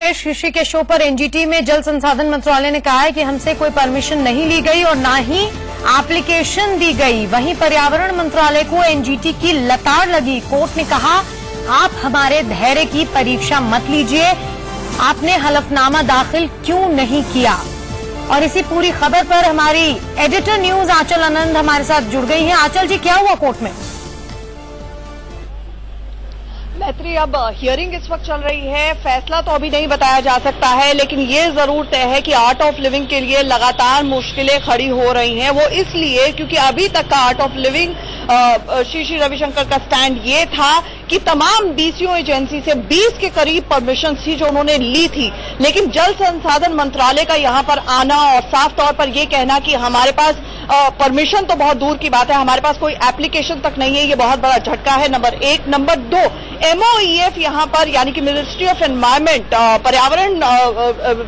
शीर्षी के शो पर एनजीटी में जल संसाधन मंत्रालय ने कहा है कि हमसे कोई परमिशन नहीं ली गई और ना ही एप्लीकेशन दी गई। वहीं पर्यावरण मंत्रालय को एनजीटी की लताड़ लगी। कोर्ट ने कहा, आप हमारे धैर्य की परीक्षा मत लीजिए, आपने हलफनामा दाखिल क्यों नहीं किया। और इसी पूरी खबर पर हमारी एडिटर न्यूज आंचल आनंद हमारे साथ जुड़ गई हैं। आंचल जी, क्या हुआ कोर्ट में? मैत्री, अब हियरिंग इस वक्त चल रही है। फैसला तो अभी नहीं बताया जा सकता है, लेकिन ये जरूर तय है कि आर्ट ऑफ लिविंग के लिए लगातार मुश्किलें खड़ी हो रही हैं। वो इसलिए क्योंकि अभी तक का art of living Shri Ravishankar का स्टैंड ये था कि तमाम डीसीओ एजेंसी से 20 के करीब परमिशन थी जो उन्होंने ली थी, लेकिन जल संसाधन मंत्रालय का यहां पर आना और साफ तौर पर यह कहना कि हमारे पास परमिशन तो बहुत दूर की बात है, हमारे पास कोई एप्लीकेशन तक नहीं है, ये बहुत बड़ा झटका है। नंबर एक। नंबर दो, MOEF यहां पर यानी कि मिनिस्ट्री ऑफ एनवायरमेंट, पर्यावरण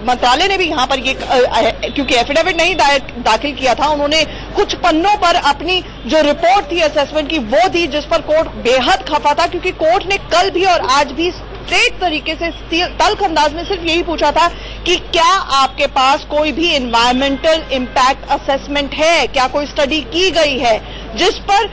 मंत्रालय ने भी यहां पर ये क्योंकि एफिडेविट नहीं दाखिल किया था, उन्होंने कुछ पन्नों पर अपनी जो रिपोर्ट थी असेसमेंट की वो दी, जिस पर कोर्ट बेहद खफा था क्योंकि कोर्ट ने कल भी और आज भी स्ट्रेट तरीके से तल्ख अंदाज में सिर्फ यही पूछा था कि क्या आपके पास कोई भी एनवायरमेंटल इम्पैक्ट असेसमेंट है, क्या कोई स्टडी की गई है, जिस पर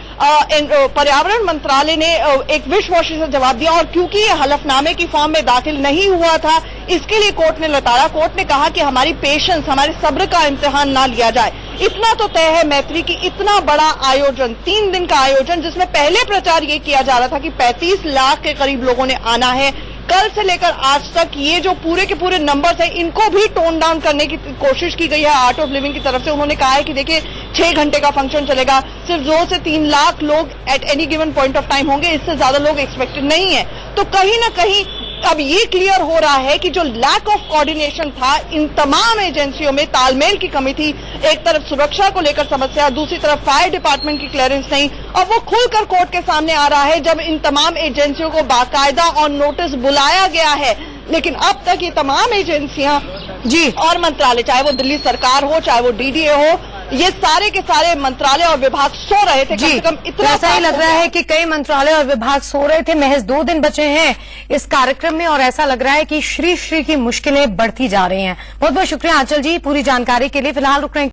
पर्यावरण मंत्रालय ने एक विशवासी से जवाब दिया। और क्योंकि ये हलफनामे की फॉर्म में दाखिल नहीं हुआ था, इसके लिए कोर्ट ने लताड़ा। कोर्ट ने कहा कि हमारी पेशेंस, हमारे सब्र का इम्तिहान ना लिया जाए। इतना तो तय है मैत्री कि इतना बड़ा आयोजन, 3 दिन का आयोजन, जिसमें पहले प्रचार ये किया जा रहा था कि 35 लाख के करीब लोगों ने आना है, कल से लेकर आज तक ये जो पूरे के पूरे नंबर्स हैं इनको भी टोन डाउन करने की कोशिश की गई है आर्ट ऑफ लिविंग की तरफ से। उन्होंने कहा है कि देखिए 6 घंटे का फंक्शन चलेगा, सिर्फ 2 से 3 लाख लोग at any given point of time होंगे, इससे ज्यादा लोग एक्सपेक्टेड नहीं है। तो कहीं ना कहीं अब ये क्लियर हो रहा है कि जो लैक ऑफ कोऑर्डिनेशन था इन तमाम एजेंसियों में, तालमेल की कमी थी, एक तरफ सुरक्षा को लेकर समस्या, दूसरी तरफ फायर डिपार्टमेंट की क्लियरेंस नहीं, और वो खुलकर कोर्ट के सामने आ रहा है जब इन तमाम एजेंसियों को बाकायदा ऑन नोटिस बुलाया गया है। लेकिन अब तक ये तमाम एजेंसियां जी और मंत्रालय, चाहे वो दिल्ली सरकार हो, चाहे वो DDA हो, ये सारे के सारे मंत्रालय और विभाग सो रहे थे। कम से कम इतना ऐसा ही लग रहा है कि कई मंत्रालय और विभाग सो रहे थे। महज 2 दिन बचे हैं इस कार्यक्रम में और ऐसा लग रहा है कि श्री की मुश्किलें बढ़ती जा रही हैं। बहुत बहुत शुक्रिया आंचल जी पूरी जानकारी के लिए। फिलहाल रुक रहे हैं।